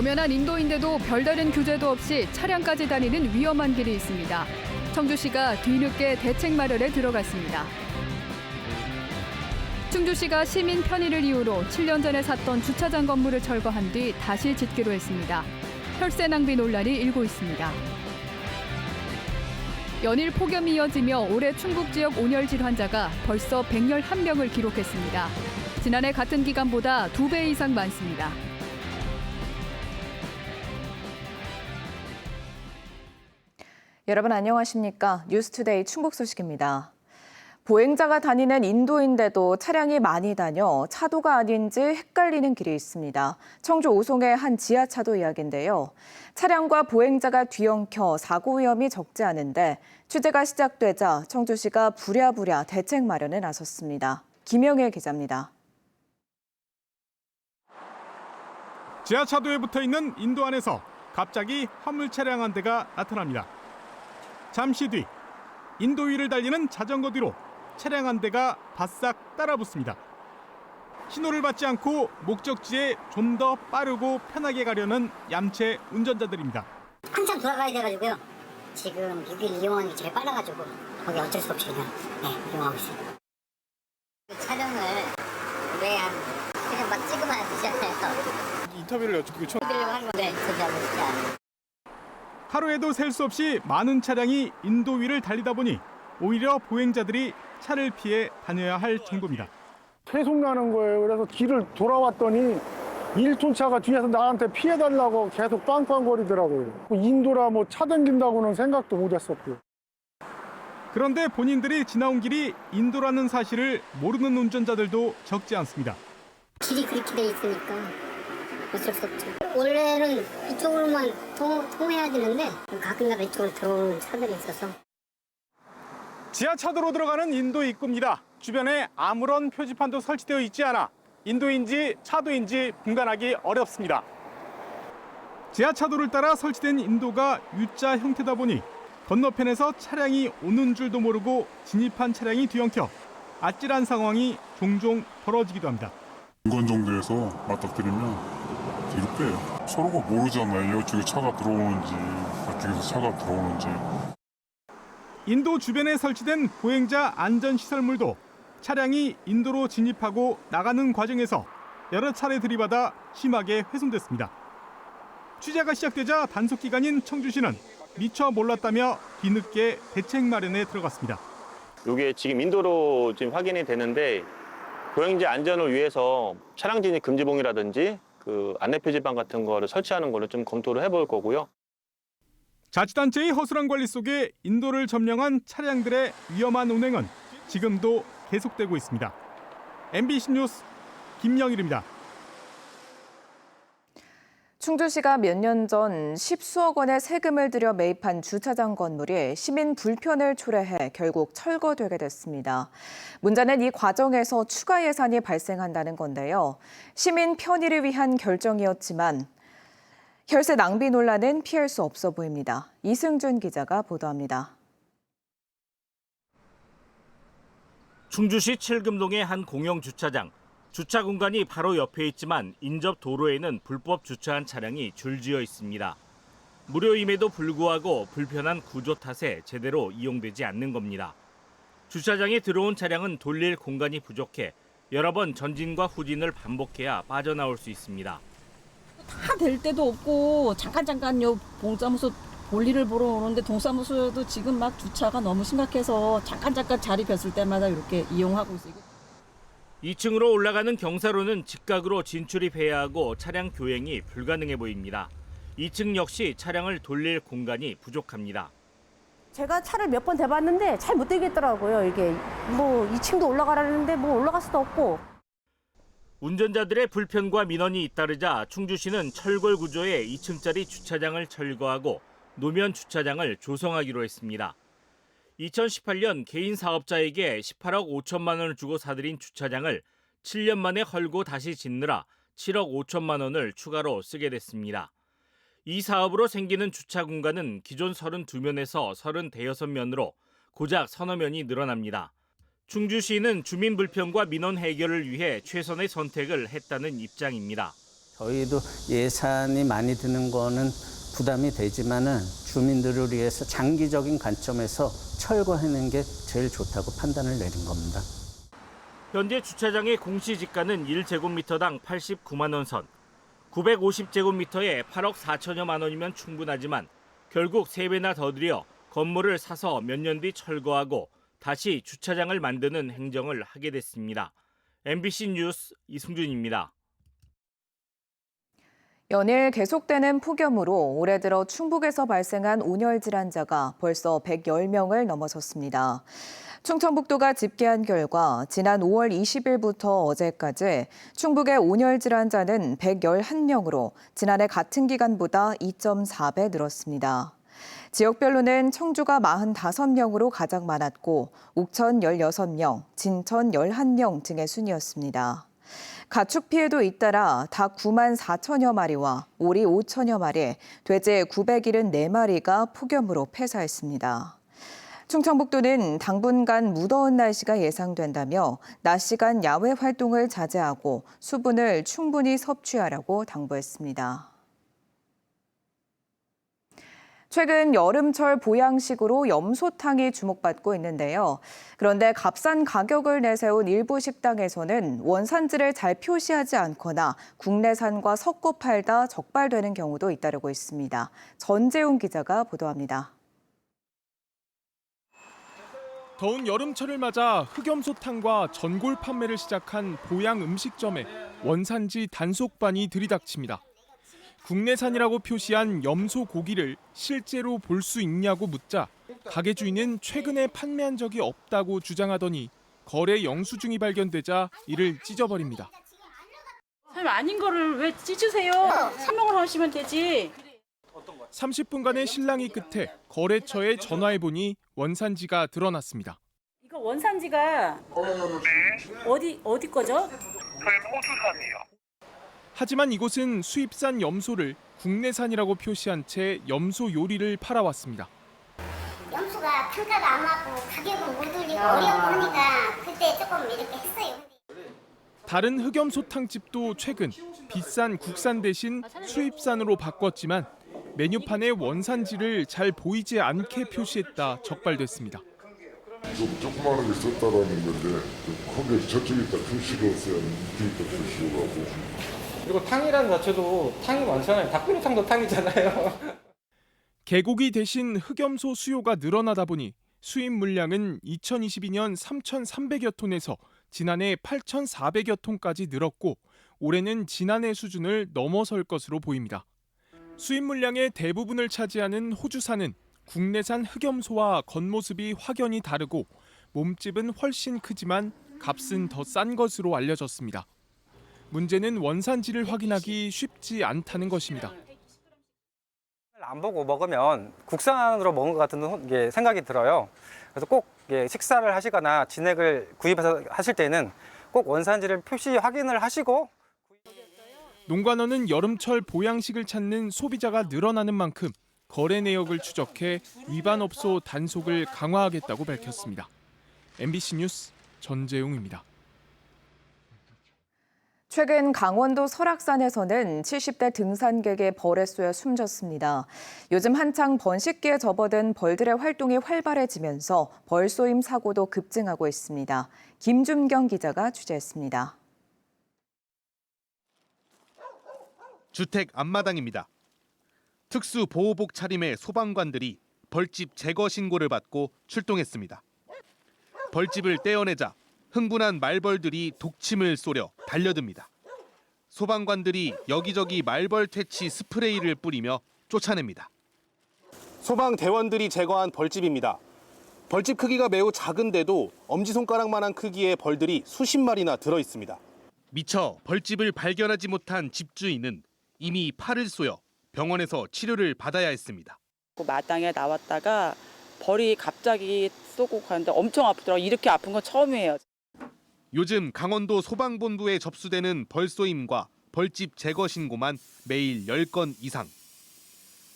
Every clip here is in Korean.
엄연한 인도인데도 별다른 규제도 없이 차량까지 다니는 위험한 길이 있습니다. 청주시가 뒤늦게 대책 마련에 들어갔습니다. 충주시가 시민 편의를 이유로 7년 전에 샀던 주차장 건물을 철거한 뒤 다시 짓기로 했습니다. 혈세 낭비 논란이 일고 있습니다. 연일 폭염이 이어지며 올해 충북 지역 온열질 환자가 벌써 111명을 기록했습니다. 지난해 같은 기간보다 2배 이상 많습니다. 여러분 안녕하십니까? 뉴스투데이 충북 소식입니다. 보행자가 다니는 인도인데도 차량이 많이 다녀 차도가 아닌지 헷갈리는 길이 있습니다. 청주 오송의 한 지하차도 이야기인데요. 차량과 보행자가 뒤엉켜 사고 위험이 적지 않은데 취재가 시작되자 청주시가 부랴부랴 대책 마련에 나섰습니다. 김영애 기자입니다. 지하차도에 붙어있는 인도 안에서 갑자기 화물 차량 한 대가 나타납니다. 잠시 뒤 인도 위를 달리는 자전거 뒤로 차량 한 대가 바싹 따라붙습니다. 신호를 받지 않고 목적지에 좀 더 빠르고 편하게 가려는 얌체 운전자들입니다. 한참 돌아가야 돼가지고요. 지금 여기 이용하는 게 제일 빨라가지고 거기 어쩔 수 없이 그냥 이용하고 있어요. 촬영을 왜 그냥 막 찍으면 안 되잖아요. 인터뷰를 여쭙고 찍으려고 한 건데 인터뷰하고 싶지 않아요. 하루에도 셀 수 없이 많은 차량이 인도 위를 달리다 보니 오히려 보행자들이 차를 피해 다녀야 할 정도입니다. 계속 나는 거예요. 그래서 길을 돌아왔더니 1톤 차가 뒤에서 나한테 피해달라고 계속 빵빵거리더라고요. 인도라 뭐 차 당긴다고는 생각도 못 했었고요. 그런데 본인들이 지나온 길이 인도라는 사실을 모르는 운전자들도 적지 않습니다. 길이 그렇게 돼 있으니까 어쩔 수 없죠. 원래는 이쪽으로만 통해야 되는데 가끔가다 이쪽으로 들어오는 차들이 있어서. 지하차도로 들어가는 인도 입구입니다. 주변에 아무런 표지판도 설치되어 있지 않아 인도인지 차도인지 분간하기 어렵습니다. 지하차도를 따라 설치된 인도가 U자 형태다 보니 건너편에서 차량이 오는 줄도 모르고 진입한 차량이 뒤엉켜 아찔한 상황이 종종 벌어지기도 합니다. 중간 정도에서 맞닥뜨리면 뒤로 빼요. 서로가 모르잖아요. 이쪽에 차가 들어오는지 저쪽에서 차가 들어오는지. 인도 주변에 설치된 보행자 안전시설물도 차량이 인도로 진입하고 나가는 과정에서 여러 차례 들이받아 심하게 훼손됐습니다. 취재가 시작되자 단속기관인 청주시는 미처 몰랐다며 뒤늦게 대책 마련에 들어갔습니다. 이게 지금 인도로 지금 확인이 되는데 보행자 안전을 위해서 차량 진입 금지봉이라든지 그 안내 표지판 같은 거를 설치하는 거를 좀 검토를 해볼 거고요. 자치단체의 허술한 관리 속에 인도를 점령한 차량들의 위험한 운행은 지금도 계속되고 있습니다. MBC 뉴스 김영일입니다. 충주시가 몇 년 전 십수억 원의 세금을 들여 매입한 주차장 건물이 시민 불편을 초래해 결국 철거되게 됐습니다. 문제는 이 과정에서 추가 예산이 발생한다는 건데요. 시민 편의를 위한 결정이었지만 혈세 낭비 논란은 피할 수 없어 보입니다. 이승준 기자가 보도합니다. 충주시 칠금동의 한 공영 주차장. 주차 공간이 바로 옆에 있지만 인접 도로에는 불법 주차한 차량이 줄지어 있습니다. 무료임에도 불구하고 불편한 구조 탓에 제대로 이용되지 않는 겁니다. 주차장에 들어온 차량은 돌릴 공간이 부족해 여러 번 전진과 후진을 반복해야 빠져나올 수 있습니다. 다 될 때도 없고 잠깐 요 동사무소 볼일을 보러 오는데 동사무소에도 지금 막 주차가 너무 심각해서 잠깐 자리 뵀을 때마다 이렇게 이용하고 있어요. 2층으로 올라가는 경사로는 직각으로 진출입해야 하고 차량 교행이 불가능해 보입니다. 2층 역시 차량을 돌릴 공간이 부족합니다. 제가 차를 몇 번 대봤는데 잘 못 되겠더라고요. 이게 뭐 2층도 올라가라는데 뭐 올라갈 수도 없고. 운전자들의 불편과 민원이 잇따르자 충주시는 철골 구조의 2층짜리 주차장을 철거하고 노면 주차장을 조성하기로 했습니다. 2018년 개인 사업자에게 18억 5천만 원을 주고 사들인 주차장을 7년 만에 헐고 다시 짓느라 7억 5천만 원을 추가로 쓰게 됐습니다. 이 사업으로 생기는 주차 공간은 기존 32면에서 36면으로 고작 서너 면이 늘어납니다. 충주시는 주민 불편과 민원 해결을 위해 최선의 선택을 했다는 입장입니다. 저희도 예산이 많이 드는 거는 부담이 되지만은 주민들을 위해서 장기적인 관점에서 철거하는 게 제일 좋다고 판단을 내린 겁니다. 현재 주차장의 공시지가는 1제곱미터당 89만 원 선, 950제곱미터에 8억 4천여만 원이면 충분하지만 결국 3배나 더 들여 건물을 사서 몇 년 뒤 철거하고 다시 주차장을 만드는 행정을 하게 됐습니다. MBC 뉴스 이승준입니다. 연일 계속되는 폭염으로 올해 들어 충북에서 발생한 온열 질환자가 벌써 110명을 넘어섰습니다. 충청북도가 집계한 결과 지난 5월 20일부터 어제까지 충북의 온열 질환자는 111명으로 지난해 같은 기간보다 2.4배 늘었습니다. 지역별로는 청주가 45명으로 가장 많았고 옥천 16명, 진천 11명 등의 순이었습니다. 가축 피해도 잇따라 닭 9만 4천여 마리와 오리 5천여 마리, 돼지 974마리가 폭염으로 폐사했습니다. 충청북도는 당분간 무더운 날씨가 예상된다며 낮 시간 야외 활동을 자제하고 수분을 충분히 섭취하라고 당부했습니다. 최근 여름철 보양식으로 염소탕이 주목받고 있는데요. 그런데 값싼 가격을 내세운 일부 식당에서는 원산지를 잘 표시하지 않거나 국내산과 섞어 팔다 적발되는 경우도 잇따르고 있습니다. 전재훈 기자가 보도합니다. 더운 여름철을 맞아 흑염소탕과 전골 판매를 시작한 보양 음식점에 원산지 단속반이 들이닥칩니다. 국내산이라고 표시한 염소 고기를 실제로 볼 수 있냐고 묻자 가게 주인은 최근에 판매한 적이 없다고 주장하더니 거래 영수증이 발견되자 이를 찢어버립니다. 선생님 아닌 거를 왜 찢으세요? 설명을 하시면 되지. 30분간의 실랑이 끝에 거래처에 전화해보니 원산지가 드러났습니다. 이거 원산지가 어디 거죠? 저희는 호주산이요. 하지만 이곳은 수입산 염소를 국내산이라고 표시한 채 염소 요리를 팔아왔습니다. 염소가 단가가 안 맞고 가격은 못 올리고 어려운 거니까 그때 조금 이렇게 했어요. 다른 흑염소탕집도 최근 비싼 국산 대신 수입산으로 바꿨지만 메뉴판에 원산지를 잘 보이지 않게 표시했다 적발됐습니다. 좀 조그마한 게 썼다라는 건데 크게 저쪽에다 표시를 했어야 이쪽에다 표시를 하고. 그리고 탕이라는 자체도 탕이 많잖아요. 닭도리탕도 탕이잖아요. 개고기 대신 흑염소 수요가 늘어나다 보니 수입 물량은 2022년 3,300여 톤에서 지난해 8,400여 톤까지 늘었고 올해는 지난해 수준을 넘어설 것으로 보입니다. 수입 물량의 대부분을 차지하는 호주산은 국내산 흑염소와 겉모습이 확연히 다르고 몸집은 훨씬 크지만 값은 더 싼 것으로 알려졌습니다. 문제는 원산지를 확인하기 쉽지 않다는 것입니다. 안 보고 먹으면 국산으로 먹은 것 같은 생각이 들어요. 그래서 꼭 식사를 하시거나 진액을 구입해서 하실 때는 꼭 원산지를 표시 확인을 하시고. 농관원은 여름철 보양식을 찾는 소비자가 늘어나는 만큼 거래 내역을 추적해 위반업소 단속을 강화하겠다고 밝혔습니다. MBC 뉴스 전재웅입니다. 최근 강원도 설악산에서는 70대 등산객의 벌에 쏘여 숨졌습니다. 요즘 한창 번식기에 접어든 벌들의 활동이 활발해지면서 벌쏘임 사고도 급증하고 있습니다. 김준경 기자가 취재했습니다. 주택 앞마당입니다. 특수 보호복 차림의 소방관들이 벌집 제거 신고를 받고 출동했습니다. 벌집을 떼어내자 흥분한 말벌들이 독침을 쏘려 달려듭니다. 소방관들이 여기저기 말벌 퇴치 스프레이를 뿌리며 쫓아냅니다. 소방대원들이 제거한 벌집입니다. 벌집 크기가 매우 작은데도 엄지손가락만한 크기의 벌들이 수십 마리나 들어 있습니다. 미처 벌집을 발견하지 못한 집주인은 이미 팔을 쏘여 병원에서 치료를 받아야 했습니다. 마당에 나왔다가 벌이 갑자기 쏘고 가는데 엄청 아프더라고요. 이렇게 아픈 건 처음이에요. 요즘 강원도 소방본부에 접수되는 벌쏘임과 벌집 제거 신고만 매일 10건 이상.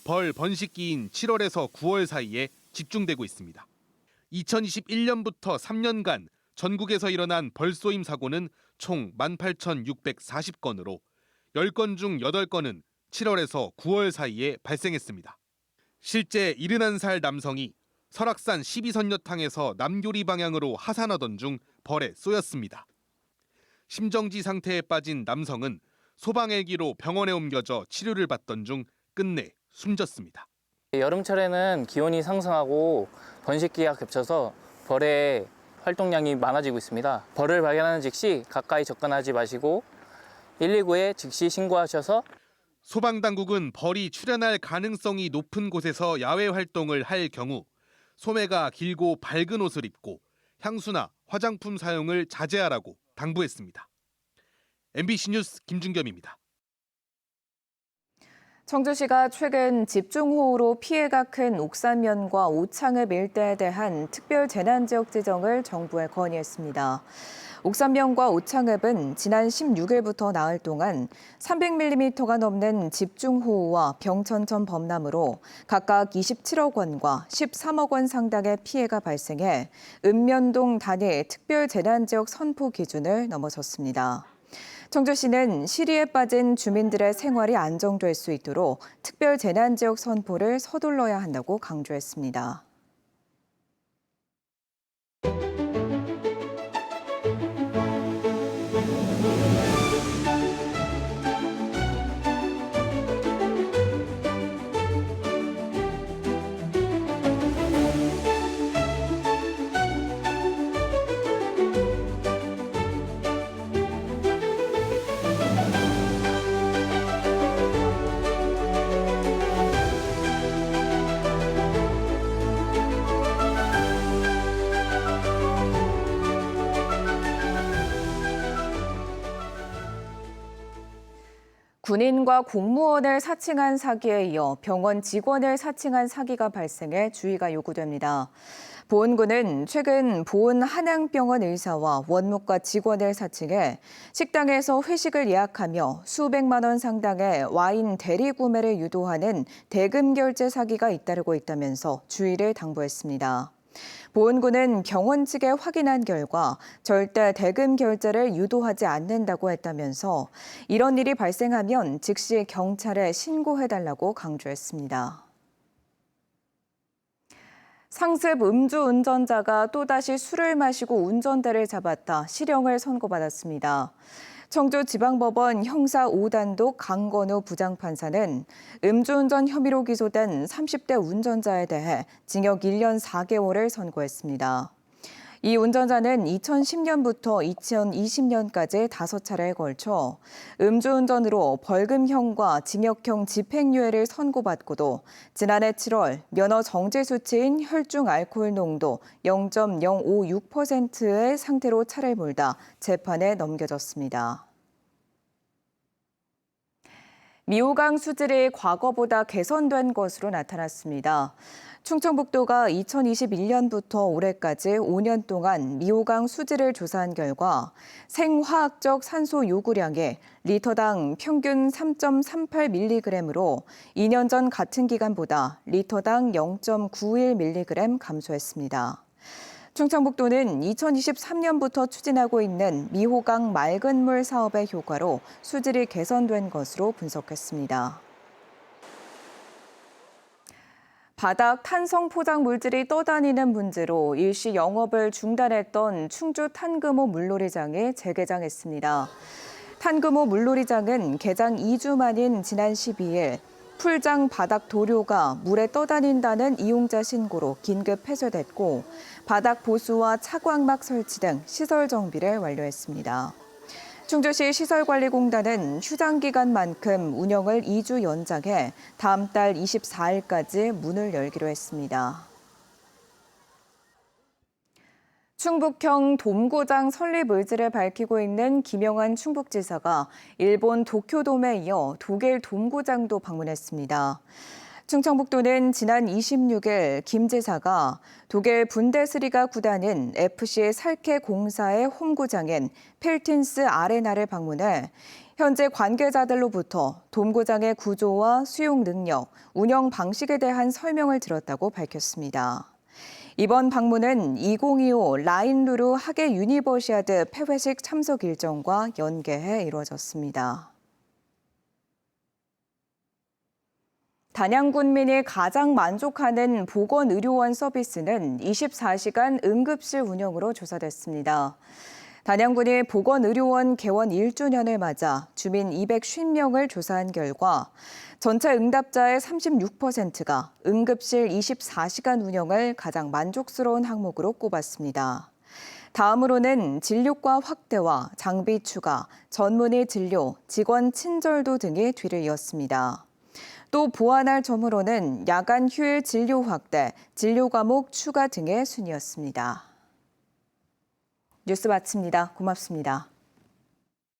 벌 번식기인 7월에서 9월 사이에 집중되고 있습니다. 2021년부터 3년간 전국에서 일어난 벌쏘임 사고는 총 18,640건으로 10건 중 8건은 7월에서 9월 사이에 발생했습니다. 실제 71살 남성이 설악산 12선녀탕에서 남교리 방향으로 하산하던 중 벌에 쏘였습니다. 심정지 상태에 빠진 남성은 소방헬기로 병원에 옮겨져 치료를 받던 중 끝내 숨졌습니다. 여름철에는 기온이 상승하고 번식기가 겹쳐서 벌의 활동량이 많아지고 있습니다. 벌을 발견하는 즉시 가까이 접근하지 마시고 119에 즉시 신고하셔서 소방당국은 벌이 출현할 가능성이 높은 곳에서 야외 활동을 할 경우 소매가 길고 밝은 옷을 입고 향수나 화장품 사용을 자제하라고 당부했습니다. MBC 뉴스 김준겸입니다. 청주시가 최근 집중호우로 피해가 큰 옥산면과 오창읍 일대에 대한 특별 재난지역 지정을 정부에 건의했습니다. 옥산면과 오창읍은 지난 16일부터 나흘 동안 300mm가 넘는 집중호우와 병천천 범람으로 각각 27억 원과 13억 원 상당의 피해가 발생해 읍면동 단위 특별 재난지역 선포 기준을 넘어섰습니다. 청주시는 시리에 빠진 주민들의 생활이 안정될 수 있도록 특별 재난지역 선포를 서둘러야 한다고 강조했습니다. 군인과 공무원을 사칭한 사기에 이어 병원 직원을 사칭한 사기가 발생해 주의가 요구됩니다. 보은군은 최근 보은 한양병원 의사와 원무과 직원을 사칭해 식당에서 회식을 예약하며 수백만 원 상당의 와인 대리 구매를 유도하는 대금 결제 사기가 잇따르고 있다면서 주의를 당부했습니다. 보은군은 병원 측에 확인한 결과 절대 대금 결제를 유도하지 않는다고 했다면서 이런 일이 발생하면 즉시 경찰에 신고해달라고 강조했습니다. 상습 음주운전자가 또다시 술을 마시고 운전대를 잡았다 실형을 선고받았습니다. 청주지방법원 형사 5단독 강건우 부장판사는 음주운전 혐의로 기소된 30대 운전자에 대해 징역 1년 4개월을 선고했습니다. 이 운전자는 2010년부터 2020년까지 5차례에 걸쳐 음주운전으로 벌금형과 징역형 집행유예를 선고받고도 지난해 7월 면허 정지 수치인 혈중 알코올 농도 0.056%의 상태로 차를 몰다 재판에 넘겨졌습니다. 미호강 수질이 과거보다 개선된 것으로 나타났습니다. 충청북도가 2021년부터 올해까지 5년 동안 미호강 수질을 조사한 결과 생화학적 산소 요구량이 리터당 평균 3.38mg으로 2년 전 같은 기간보다 리터당 0.91mg 감소했습니다. 충청북도는 2023년부터 추진하고 있는 미호강 맑은 물 사업의 효과로 수질이 개선된 것으로 분석했습니다. 바닥 탄성 포장 물질이 떠다니는 문제로 일시 영업을 중단했던 충주 탄금호 물놀이장이 재개장했습니다. 탄금호 물놀이장은 개장 2주 만인 지난 12일 풀장 바닥 도료가 물에 떠다닌다는 이용자 신고로 긴급 폐쇄됐고 바닥 보수와 차광막 설치 등 시설 정비를 완료했습니다. 충주시 시설관리공단은 휴장 기간만큼 운영을 2주 연장해 다음 달 24일까지 문을 열기로 했습니다. 충북형 돔고장 설립 의지를 밝히고 있는 김영환 충북지사가 일본 도쿄돔에 이어 독일 돔고장도 방문했습니다. 충청북도는 지난 26일 김 지사가 독일 분데스리가 구단인 FC 살케 공사의 홈구장인 필틴스 아레나를 방문해 현재 관계자들로부터 돔고장의 구조와 수용 능력, 운영 방식에 대한 설명을 들었다고 밝혔습니다. 이번 방문은 2025 라인루루 하계 유니버시아드 폐회식 참석 일정과 연계해 이루어졌습니다. 단양군민이 가장 만족하는 보건의료원 서비스는 24시간 응급실 운영으로 조사됐습니다. 단양군이 보건의료원 개원 1주년을 맞아 주민 250명을 조사한 결과 전체 응답자의 36%가 응급실 24시간 운영을 가장 만족스러운 항목으로 꼽았습니다. 다음으로는 진료과 확대와 장비 추가, 전문의 진료, 직원 친절도 등이 뒤를 이었습니다. 또 보완할 점으로는 야간 휴일 진료 확대, 진료 과목 추가 등의 순이었습니다. 뉴스 마칩니다. 고맙습니다.